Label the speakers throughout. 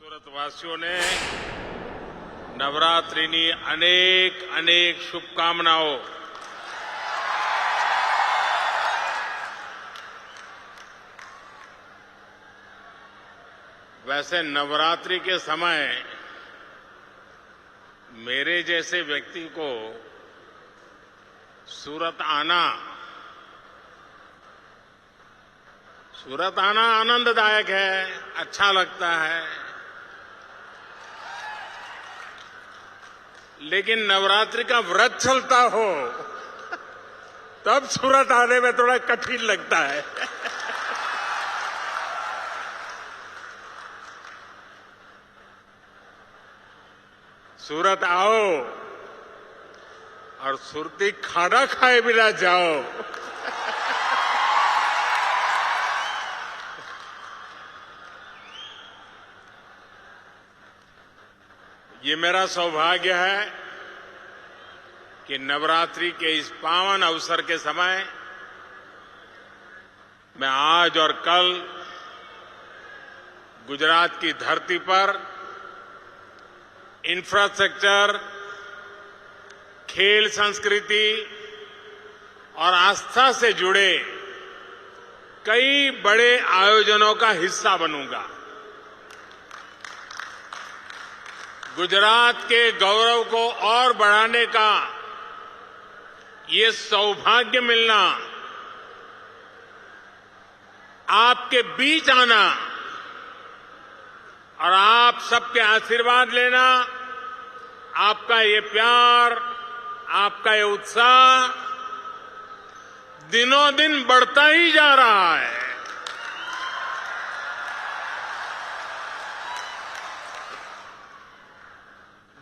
Speaker 1: સુરતવાસીઓ ને નવરાત્રિની અનેક અનેક શુભકામનાઓ। वैसे नवरात्रि के समय मेरे जैसे व्यक्ति को सूरत आना आनंददायक है, अच्छा लगता है। लेकिन नवरात्रि का व्रत चलता हो तब सूरत आने में थोड़ा कठिन लगता है। सूरत आओ और सुरती खाना खाए बिना जाओ। ये मेरा सौभाग्य है कि नवरात्रि के इस पावन अवसर के समय मैं आज और कल गुजरात की धरती पर इंफ्रास्ट्रक्चर, खेल संस्कृति और आस्था से जुड़े कई बड़े आयोजनों का हिस्सा बनूंगा। गुजरात के गौरव को और बढ़ाने का ये सौभाग्य मिलना, आपके बीच आना और आप सबके आशीर्वाद लेना, आपका ये प्यार, आपका ये उत्साह दिनों दिन बढ़ता ही जा रहा है।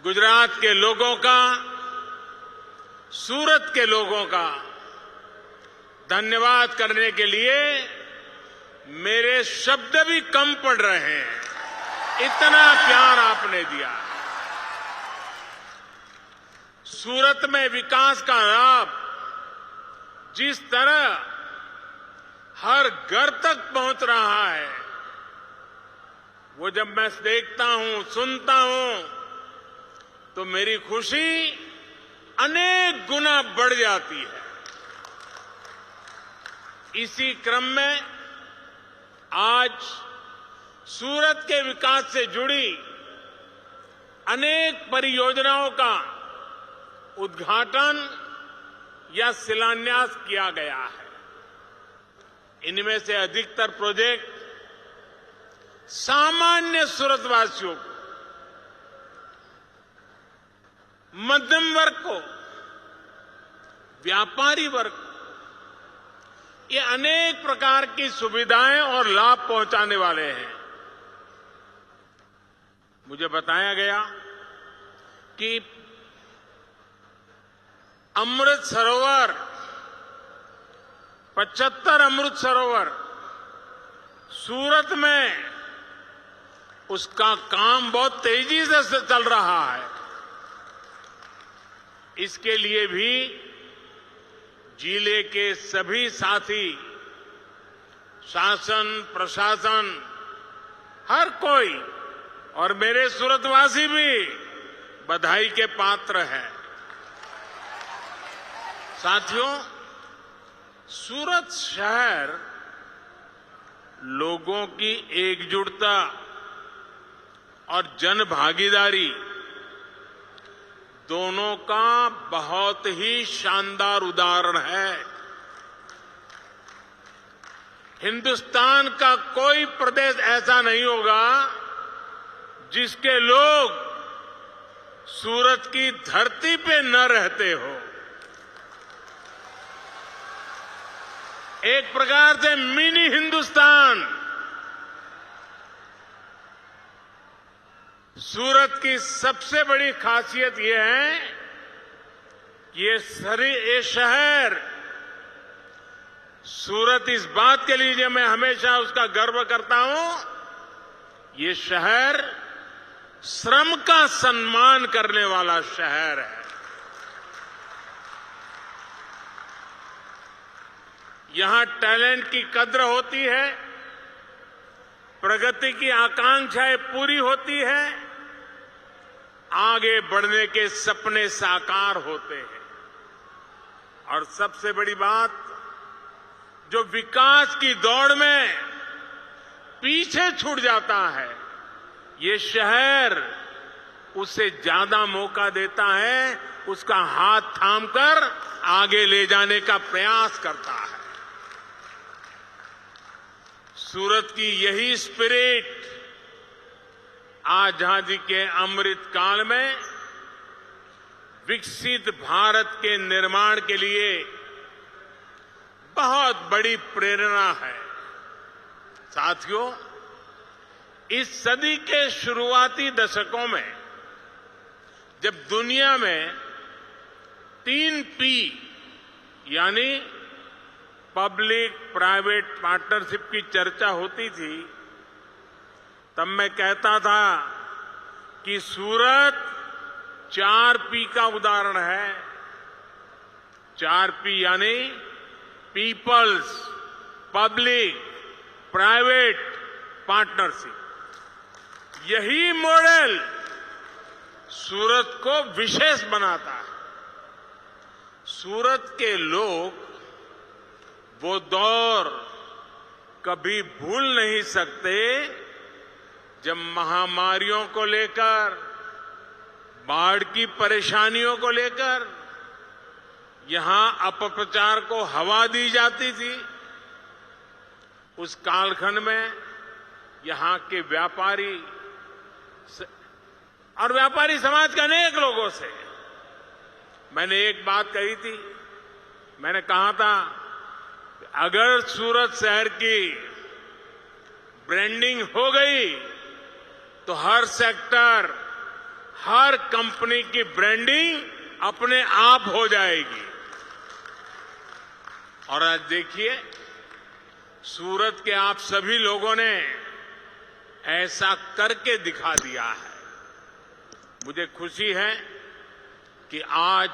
Speaker 1: गुजरात के लोगों का, सूरत के लोगों का धन्यवाद करने के लिए मेरे शब्द भी कम पड़ रहे हैं। इतना प्यार आपने दिया। सूरत में विकास का लाभ जिस तरह हर घर तक पहुंच रहा है, वो जब मैं देखता हूं, सुनता हूं, तो मेरी खुशी अनेक गुना बढ़ जाती है। इसी क्रम में आज सूरत के विकास से जुड़ी अनेक परियोजनाओं का उद्घाटन या शिलान्यास किया गया है। इनमें से अधिकतर प्रोजेक्ट सामान्य सूरतवासियों को, मध्यम वर्ग को, व्यापारी वर्ग को ये अनेक प्रकार की सुविधाएं और लाभ पहुंचाने वाले हैं। मुझे बताया गया कि अमृत सरोवर, 75 अमृत सरोवर सूरत में उसका काम बहुत तेजी से चल रहा है। इसके लिए भी जिले के सभी साथी, शासन, प्रशासन, हर कोई और मेरे सूरतवासी भी बधाई के पात्र हैं। साथियों, सूरत शहर लोगों की एकजुटता और जन भागीदारी दोनों का बहुत ही शानदार उदाहरण है। हिंदुस्तान का कोई प्रदेश ऐसा नहीं होगा जिसके लोग सूरत की धरती पे न रहते हो। एक प्रकार से मिनी हिंदुस्तान सूरत की सबसे बड़ी खासियत यह है कि ये शहर, सूरत इस बात के लिए मैं हमेशा उसका गर्व करता हूं, ये शहर श्रम का सम्मान करने वाला शहर है। यहां टैलेंट की कद्र होती है, प्रगति की आकांक्षाएं पूरी होती है, आगे बढ़ने के सपने साकार होते हैं। और सबसे बड़ी बात, जो विकास की दौड़ में पीछे छूट जाता है, ये शहर उसे ज्यादा मौका देता है, उसका हाथ थामकर आगे ले जाने का प्रयास करता है। सूरत की यही स्पिरिट आजादी के अमृत काल में विकसित भारत के निर्माण के लिए बहुत बड़ी प्रेरणा है। साथियों, इस सदी के शुरुआती दशकों में जब दुनिया में 3 P यानी पब्लिक प्राइवेट पार्टनरशिप की चर्चा होती थी, तब मैं कहता था कि सूरत 4 P का उदाहरण है। 4 P यानी पीपल्स, पब्लिक, प्राइवेट पार्टनरशिप। यही मॉडल सूरत को विशेष बनाता है। सूरत के लोग वो दौर कभी भूल नहीं सकते जब महामारियों को लेकर, बाढ़ की परेशानियों को लेकर यहां अपप्रचार को हवा दी जाती थी। उस कालखंड में यहां के व्यापारी और व्यापारी समाज के अनेक लोगों से मैंने एक बात कही थी। मैंने कहा था, अगर सूरत शहर की ब्रांडिंग हो गई तो हर सेक्टर, हर कंपनी की ब्रांडिंग अपने आप हो जाएगी। और आज देखिए, सूरत के आप सभी लोगों ने ऐसा करके दिखा दिया है। मुझे खुशी है कि आज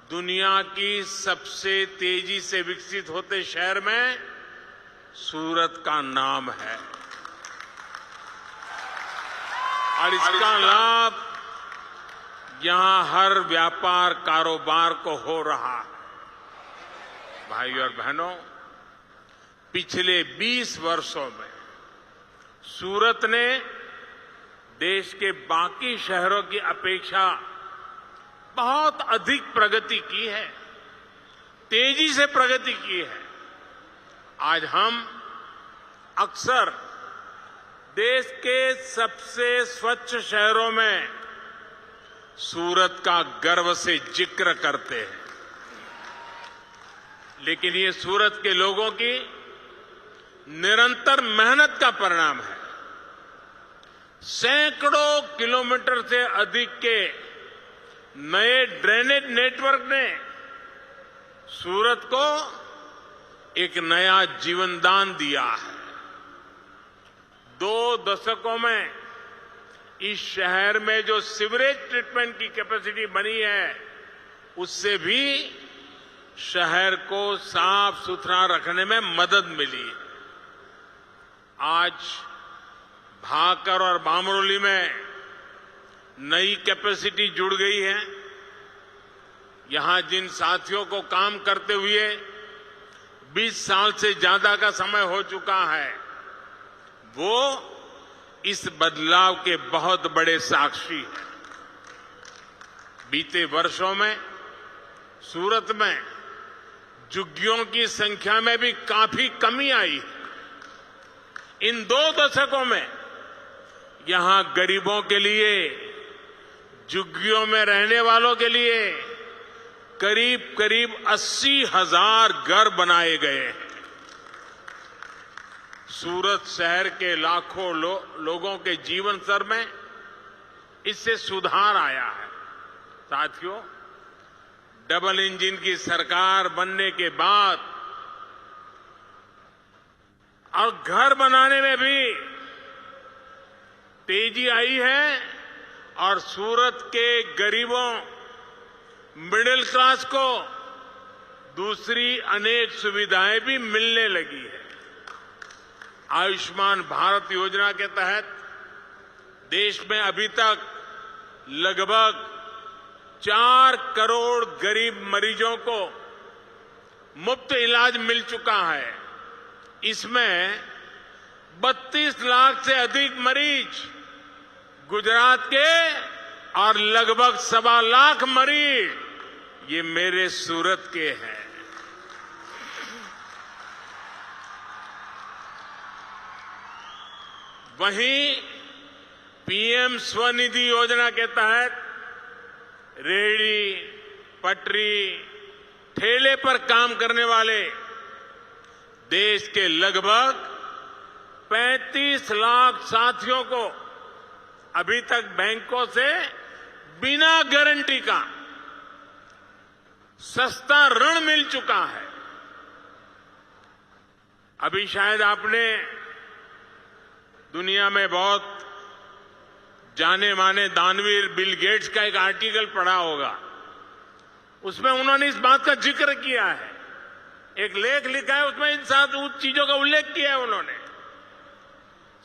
Speaker 1: दुनिया की सबसे तेजी से विकसित होते शहर में सूरत का नाम है और इसका लाभ यहां हर व्यापार कारोबार को हो रहा है। भाई और बहनों, पिछले 20 वर्षों में सूरत ने देश के बाकी शहरों की अपेक्षा बहुत अधिक प्रगति की है, तेजी से प्रगति की है। आज हम अक्सर देश के सबसे स्वच्छ शहरों में सूरत का गर्व से जिक्र करते हैं, लेकिन ये सूरत के लोगों की निरंतर मेहनत का परिणाम है। सैकड़ों किलोमीटर से अधिक के नए ड्रेनेज नेटवर्क ने सूरत को एक नया जीवनदान दिया है। 2 दशकों में इस शहर में जो सीवरेज ट्रीटमेंट की कैपेसिटी बनी है, उससे भी शहर को साफ सुथरा रखने में मदद मिली है। आज भाकर और बामरोली में नई कैपेसिटी जुड़ गई है। यहां जिन साथियों को काम करते हुए 20 साल से ज्यादा का समय हो चुका है, वो इस बदलाव के बहुत बड़े साक्षी हैं। बीते वर्षों में सूरत में झुग्गियों की संख्या में भी काफी कमी आई है। इन 2 दशकों में यहां गरीबों के लिए, झुग्गियों में रहने वालों के लिए करीब करीब 80,000 घर बनाए गए हैं। सूरत शहर के लाखों लोगों के जीवन स्तर में इससे सुधार आया है। साथियों, डबल इंजन की सरकार बनने के बाद और घर बनाने में भी तेजी आई है और सूरत के गरीबों, मिडिल क्लास को दूसरी अनेक सुविधाएं भी मिलने लगी है। आयुष्मान भारत योजना के तहत देश में अभी तक लगभग 4 करोड़ गरीब मरीजों को मुफ्त इलाज मिल चुका है। इसमें 32 लाख से अधिक मरीज गुजरात के और लगभग 1.25 लाख मरीज ये मेरे सूरत के हैं। वहीं पीएम स्वनिधि योजना के तहत रेहड़ी, पटरी, ठेले पर काम करने वाले देश के लगभग 35 लाख साथियों को अभी तक बैंकों से बिना गारंटी का सस्ता ऋण मिल चुका है। अभी शायद आपने दुनिया में बहुत जाने माने दानवीर बिल गेट्स का एक आर्टिकल पढ़ा होगा। उसमें उन्होंने इस बात का जिक्र किया है, एक लेख लिखा है, उसमें इन 7 चीजों का उल्लेख किया है उन्होंने।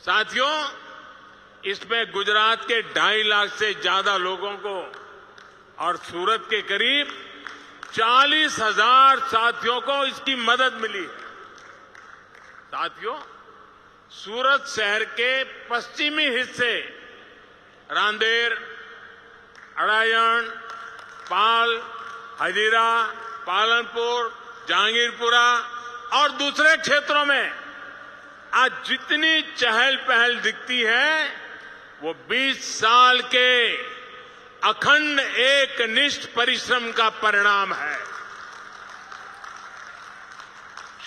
Speaker 1: साथियों, इसमें गुजरात के 2.5 लाख से ज्यादा लोगों को और सूरत के करीब 40,000 साथियों को इसकी मदद मिली है। साथियों, सूरत शहर के पश्चिमी हिस्से रांदेर, अड़ायन, पाल, हजीरा, पालनपुर, जहांगीरपुरा और दूसरे क्षेत्रों में आज जितनी चहल पहल दिखती है वो 20 साल के अखंड एकनिष्ठ परिश्रम का परिणाम है।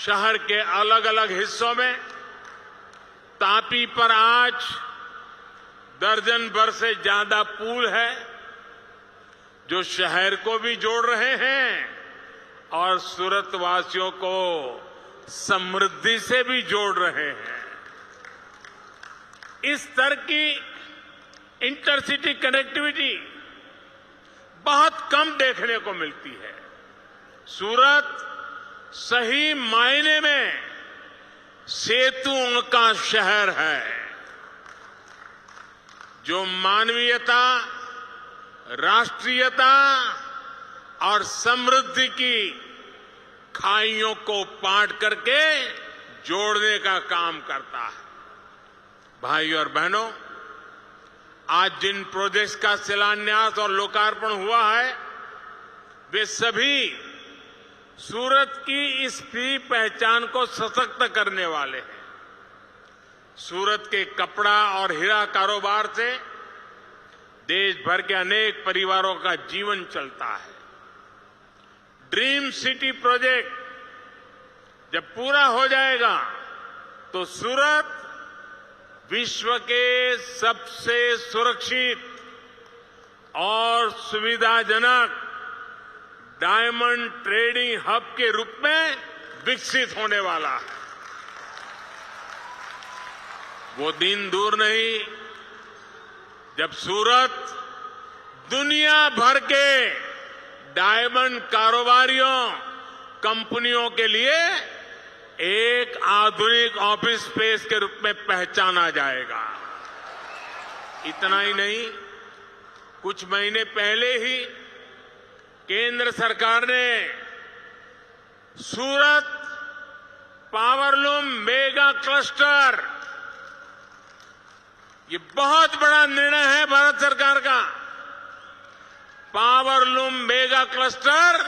Speaker 1: शहर के अलग अलग हिस्सों में तापी पर आज दर्जन भर से ज्यादा पुल है जो शहर को भी जोड़ रहे हैं और सूरत वासियों को समृद्धि से भी जोड़ रहे हैं। इस स्तर की इंटरसिटी कनेक्टिविटी बहुत कम देखने को मिलती है। सूरत सही मायने में सेतुओं का शहर है जो मानवीयता, राष्ट्रीयता और समृद्धि की खाइयों को पाट करके जोड़ने का काम करता है। भाइयों और बहनों, आज जिन प्रोजेक्ट्स का शिलान्यास और लोकार्पण हुआ है वे सभी सूरत की इस फ्री पहचान को सशक्त करने वाले हैं। सूरत के कपड़ा और हीरा कारोबार से देश भर के अनेक परिवारों का जीवन चलता है। ड्रीम सिटी प्रोजेक्ट जब पूरा हो जाएगा तो सूरत विश्व के सबसे सुरक्षित और सुविधाजनक डायमंड ट्रेडिंग हब के रूप में विकसित होने वाला है। वो दिन दूर नहीं जब सूरत दुनिया भर के डायमंड कारोबारियों, कंपनियों के लिए एक आधुनिक ऑफिस स्पेस के रूप में पहचाना जाएगा। इतना ही नहीं, कुछ महीने पहले ही केंद्र सरकार ने सूरत पावरलूम मेगा क्लस्टर, ये बहुत बड़ा निर्णय है भारत सरकार का, पावरलूम मेगा क्लस्टर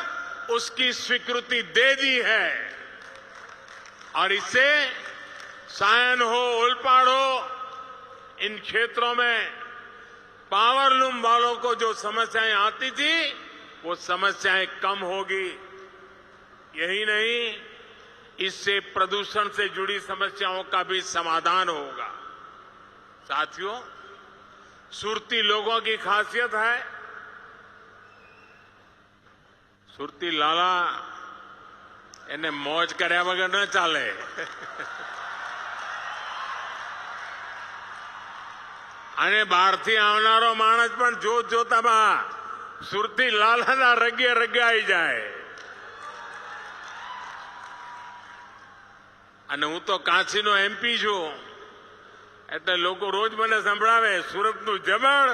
Speaker 1: उसकी स्वीकृति दे दी है और इससे सायन हो, ओलपाड़ हो, इन क्षेत्रों में पावरलूम वालों को जो समस्याएं आती थी वो समस्याएं कम होगी। यही नहीं, इससे प्रदूषण से जुड़ी समस्याओं का भी समाधान होगा। साथियों, सुरती लोगों की खासियत है, सुरती लाला એને મોજ કર્યા વગર ન ચાલે। અને બહારથી આવનારો માણસ પણ જોતામાં સુરતી લાલાના રગે રગાઈ જાય। અને હું તો કાશીનો એમપી છું, એટલે લોકો રોજ મને સંભળાવે સુરતનું જમણ,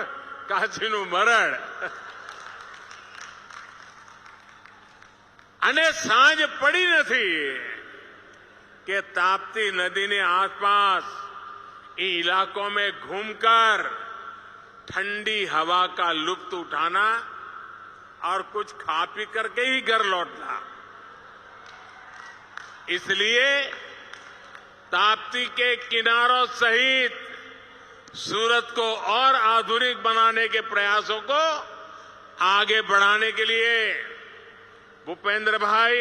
Speaker 1: કાશીનું મરણ. અને સાંજ પડી નથી कि ताप्ती नदी ने आसपास इन इलाकों में घूमकर ठंडी हवा का लुत्फ उठाना और कुछ खा पी करके ही घर लौटना. इसलिए ताप्ती के किनारों सहित सूरत को और आधुनिक बनाने के प्रयासों को आगे बढ़ाने के लिए भूपेंद्र भाई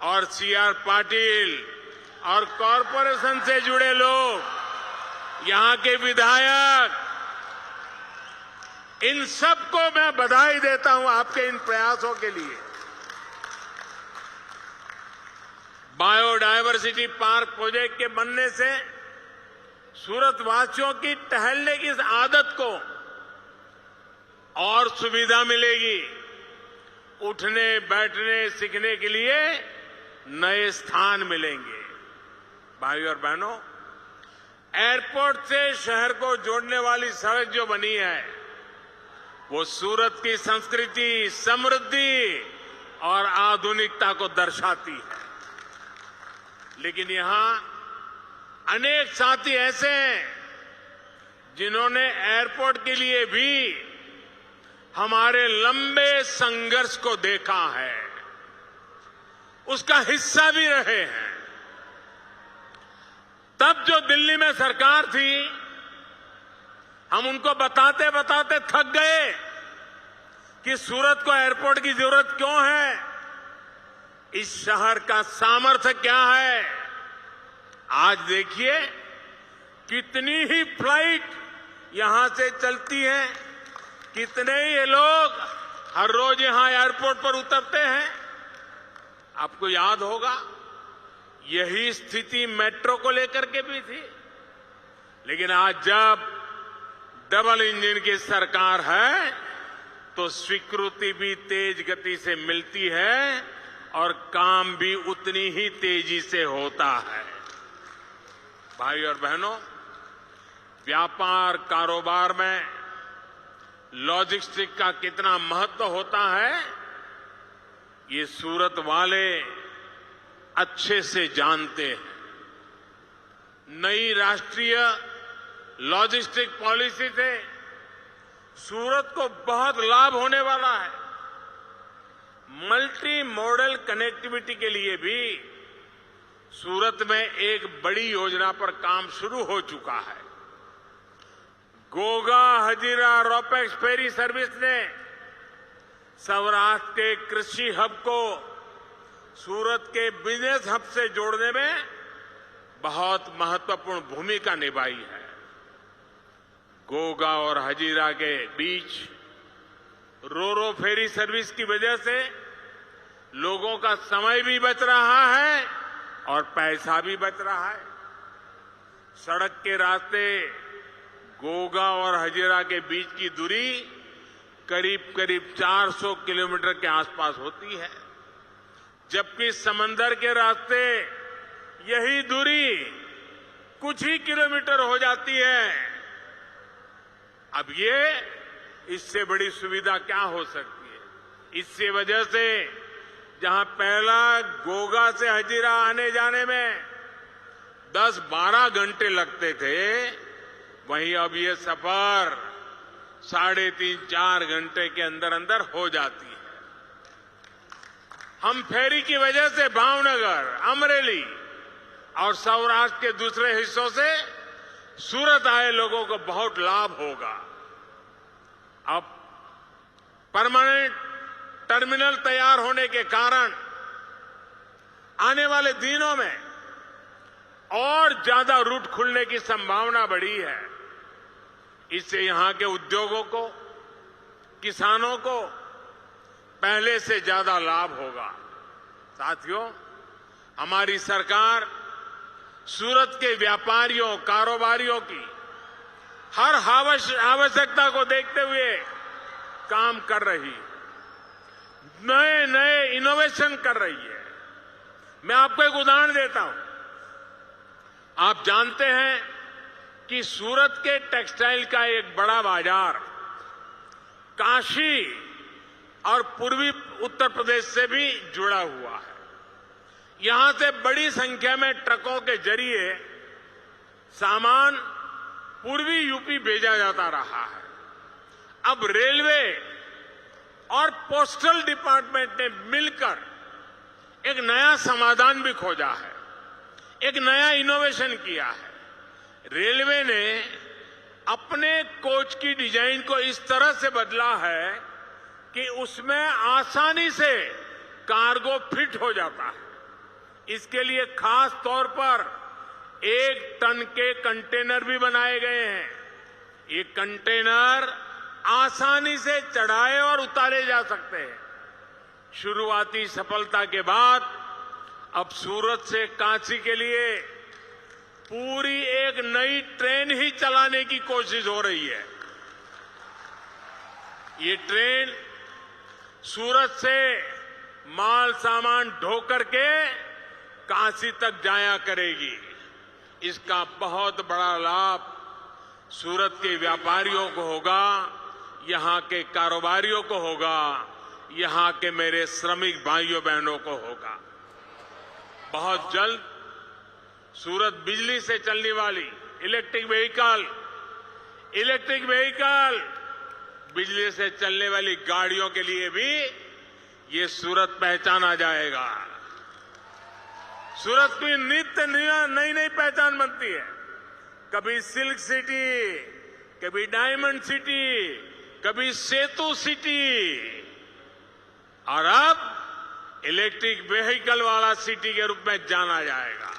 Speaker 1: और सीआर पाटिल और कॉरपोरेशन से जुड़े लोग, यहां के विधायक, इन सबको मैं बधाई देता हूं आपके इन प्रयासों के लिए. बायोडायवर्सिटी पार्क प्रोजेक्ट के बनने से सूरत वासियों की टहलने की इस आदत को और सुविधा मिलेगी. उठने बैठने सीखने के लिए नए स्थान मिलेंगे. भाइयों और बहनों, एयरपोर्ट से शहर को जोड़ने वाली सड़क जो बनी है वो सूरत की संस्कृति, समृद्धि और आधुनिकता को दर्शाती है. लेकिन यहां अनेक साथी ऐसे हैं जिन्होंने एयरपोर्ट के लिए भी हमारे लंबे संघर्ष को देखा है, उसका हिस्सा भी रहे हैं. तब जो दिल्ली में सरकार थी, हम उनको बताते बताते थक गए कि सूरत को एयरपोर्ट की जरूरत क्यों है, इस शहर का सामर्थ्य क्या है. आज देखिए कितनी ही फ्लाइट यहां से चलती हैं, कितने ही लोग हर रोज यहां एयरपोर्ट पर उतरते हैं. आपको याद होगा यही स्थिति मेट्रो को लेकर के भी थी. लेकिन आज जब डबल इंजन की सरकार है तो स्वीकृति भी तेज गति से मिलती है और काम भी उतनी ही तेजी से होता है. भाई और बहनों, व्यापार कारोबार में लॉजिस्टिक का कितना महत्व होता है ये सूरत वाले अच्छे से जानते हैं. नई राष्ट्रीय लॉजिस्टिक पॉलिसी से सूरत को बहुत लाभ होने वाला है. मल्टी मॉडल कनेक्टिविटी के लिए भी सूरत में एक बड़ी योजना पर काम शुरू हो चुका है. Goga Hazira ropax ferry service ने सौराष्ट्र के कृषि हब को सूरत के बिजनेस हब से जोड़ने में बहुत महत्वपूर्ण भूमिका निभाई है. गोगा और हजीरा के बीच रोरो फेरी सर्विस की वजह से लोगों का समय भी बच रहा है और पैसा भी बच रहा है. सड़क के रास्ते गोगा और हजीरा के बीच की दूरी करीब करीब 400 किलोमीटर के आसपास होती है, जबकि समंदर के रास्ते यही दूरी कुछ ही किलोमीटर हो जाती है. अब ये इससे बड़ी सुविधा क्या हो सकती है. इससे वजह से जहां पहला गोगा से हजीरा आने जाने में 10-12 घंटे लगते थे, वहीं अब ये सफर 3.5-4 घंटे के अंदर अंदर हो जाती है. हम फेरी की वजह से भावनगर, अमरेली और सौराष्ट्र के दूसरे हिस्सों से सूरत आए लोगों को बहुत लाभ होगा. अब परमानेंट टर्मिनल तैयार होने के कारण आने वाले दिनों में और ज्यादा रूट खुलने की संभावना बढ़ी है. इससे यहां के उद्योगों को, किसानों को पहले से ज्यादा लाभ होगा. साथियों, हमारी सरकार सूरत के व्यापारियों, कारोबारियों की हर आवश्यकता को देखते हुए काम कर रही है, नए नए इनोवेशन कर रही है. मैं आपको एक उदाहरण देता हूं. आप जानते हैं कि सूरत के टेक्सटाइल का एक बड़ा बाजार काशी और पूर्वी उत्तर प्रदेश से भी जुड़ा हुआ है। यहां से बड़ी संख्या में ट्रकों के जरिए सामान पूर्वी यूपी भेजा जाता रहा है। अब रेलवे और पोस्टल डिपार्टमेंट ने मिलकर एक नया समाधान भी खोजा है, एक नया इनोवेशन किया है। रेलवे ने अपने कोच की डिजाइन को इस तरह से बदला है कि उसमें आसानी से कार्गो फिट हो जाता है। इसके लिए खास तौर पर 1 टन के कंटेनर भी बनाए गए हैं। ये कंटेनर आसानी से चढ़ाए और उतारे जा सकते हैं। शुरुआती सफलता के बाद अब सूरत से काशी के लिए पूरी एक नई ट्रेन ही चलाने की कोशिश हो रही है। ये ट्रेन सूरत से माल सामान ढोकर के काशी तक जाया करेगी। इसका बहुत बड़ा लाभ सूरत के व्यापारियों को होगा, यहां के कारोबारियों को होगा, यहां के मेरे श्रमिक भाइयों बहनों को होगा। बहुत जल्द सूरत बिजली से चलने वाली इलेक्ट्रिक व्हीकल, बिजली से चलने वाली गाड़ियों के लिए भी ये सूरत पहचाना जाएगा। सूरत की नित्य नई पहचान बनती है। कभी सिल्क सिटी, कभी डायमंड सिटी, कभी सेतु सिटी, और अब इलेक्ट्रिक व्हीकल वाला सिटी के रूप में जाना जाएगा।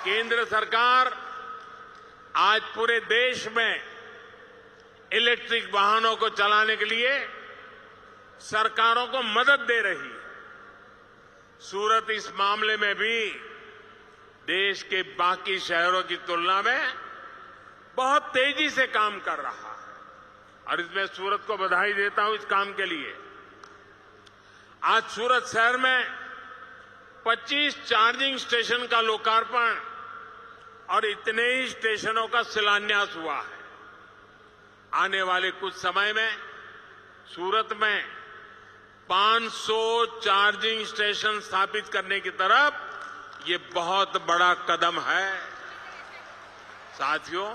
Speaker 1: केंद्र सरकार आज पूरे देश में इलेक्ट्रिक वाहनों को चलाने के लिए सरकारों को मदद दे रही है। सूरत इस मामले में भी देश के बाकी शहरों की तुलना में बहुत तेजी से काम कर रहा है और इसमें सूरत को बधाई देता हूं इस काम के लिए। आज सूरत शहर में 25 चार्जिंग स्टेशन का लोकार्पण और इतने ही स्टेशनों का शिलान्यास हुआ है। आने वाले कुछ समय में सूरत में 500 चार्जिंग स्टेशन स्थापित करने की तरफ ये बहुत बड़ा कदम है। साथियों,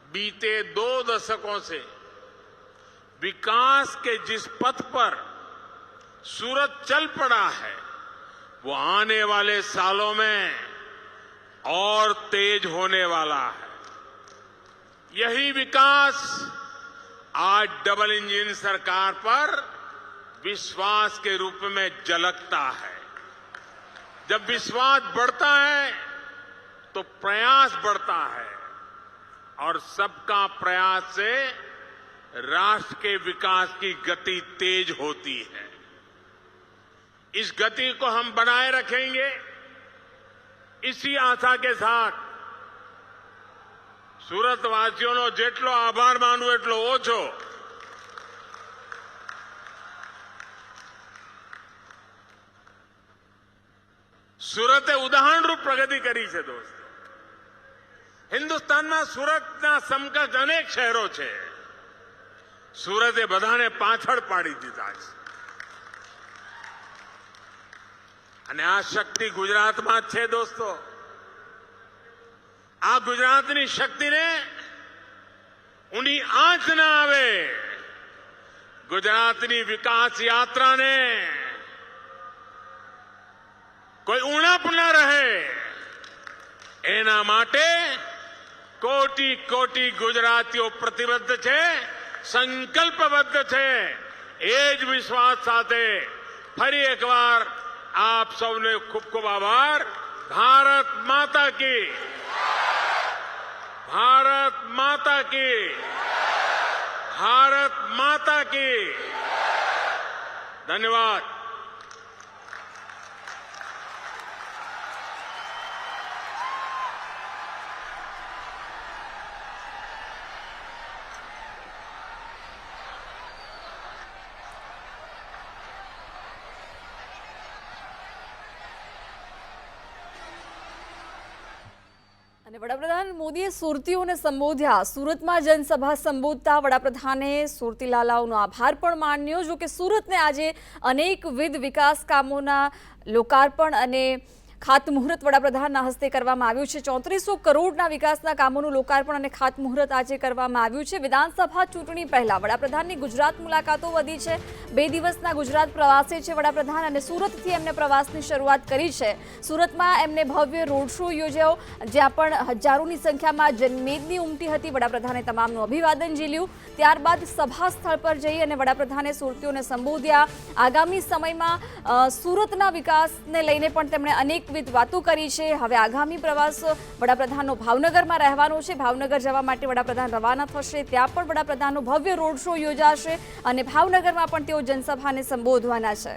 Speaker 1: बीते 2 दशकों से विकास के जिस पथ पर सूरत चल पड़ा है वो आने वाले सालों में और तेज होने वाला है। यही विकास आज डबल इंजन सरकार पर विश्वास के रूप में झलकता है। जब विश्वास बढ़ता है तो प्रयास बढ़ता है और सबका प्रयास से राष्ट्र के विकास की गति तेज होती है। इस गति को हम बनाए रखेंगे। इसी आशा के साथ सूरतवासीओનો જેટલો આભાર માનવું એટલો ઓછો। સુરતે ઉદાહરણરૂપ પ્રગતિ કરી છે દોસ્તો। હિન્દુસ્તાનમાં સુરતના સમકક્ષ અનેક શહેરો છે। સુરતે બધાને પાછળ પાડી દીધા છે અને આ શક્તિ ગુજરાતમાં જ છે દોસ્તો। આ ગુજરાતની શક્તિને ઊંડી આંચ ન આવે, ગુજરાતની વિકાસ યાત્રાને કોઈ ઉણપ ન રહે, એના માટે કોટી કોટી ગુજરાતીઓ પ્રતિબદ્ધ છે, સંકલ્પબદ્ધ છે। એ જ વિશ્વાસ સાથે ફરી એકવાર આપ સૌને ખૂબ ખૂબ આભાર। ભારત માતા की, भारत माता की, भारत माता की। धन्यवाद।
Speaker 2: અને વડાપ્રધાન મોદીએ સુરતીઓને સંબોધ્યા. સુરતમાં જનસભા સંબોધતા વડાપ્રધાને સુરતી લાલાઓનો આભાર પણ માન્યો. જો કે સુરતને આજે અનેકવિધ વિકાસ કામોના લોકાર્પણ અને ખાતમુહૂર્ત વડાપ્રધાનના હસ્તે કરવામાં આવ્યું છે. 3400 કરોડના વિકાસના કામોનું લોકાર્પણ અને ખાતમુહૂર્ત આજે કરવામાં આવ્યું છે. વિધાનસભા ચૂંટણી પહેલા વડાપ્રધાનની ગુજરાત મુલાકાતો વધી છે. 2 દિવસના ગુજરાત પ્રવાસે છે વડાપ્રધાન અને સુરતથી એમને પ્રવાસની શરૂઆત કરી છે. સુરતમાં એમને ભવ્ય રોડ શો યોજ્યો, જ્યાં પણ હજારોની સંખ્યામાં જનમેદની ઉમટી હતી. વડાપ્રધાને તમામનું અભિવાદન ઝીલ્યું. ત્યારબાદ સભા સ્થળ પર જઈ અને વડાપ્રધાને સુરતીઓને સંબોધ્યા. આગામી સમયમાં સુરતના વિકાસને લઈને પણ તેમણે અનેક વાતો કરી છે. હવે આગામી પ્રવાસ વડાપ્રધાનનો ભાવનગરમાં રહેવાનો છે. ભાવનગર જવા માટે વડાપ્રધાન રવાના થશે. ત્યાં પણ વડાપ્રધાનનો ભવ્ય રોડ શો યોજાશે અને ભાવનગરમાં પણ તેઓ જનસભાને સંબોધવાના છે.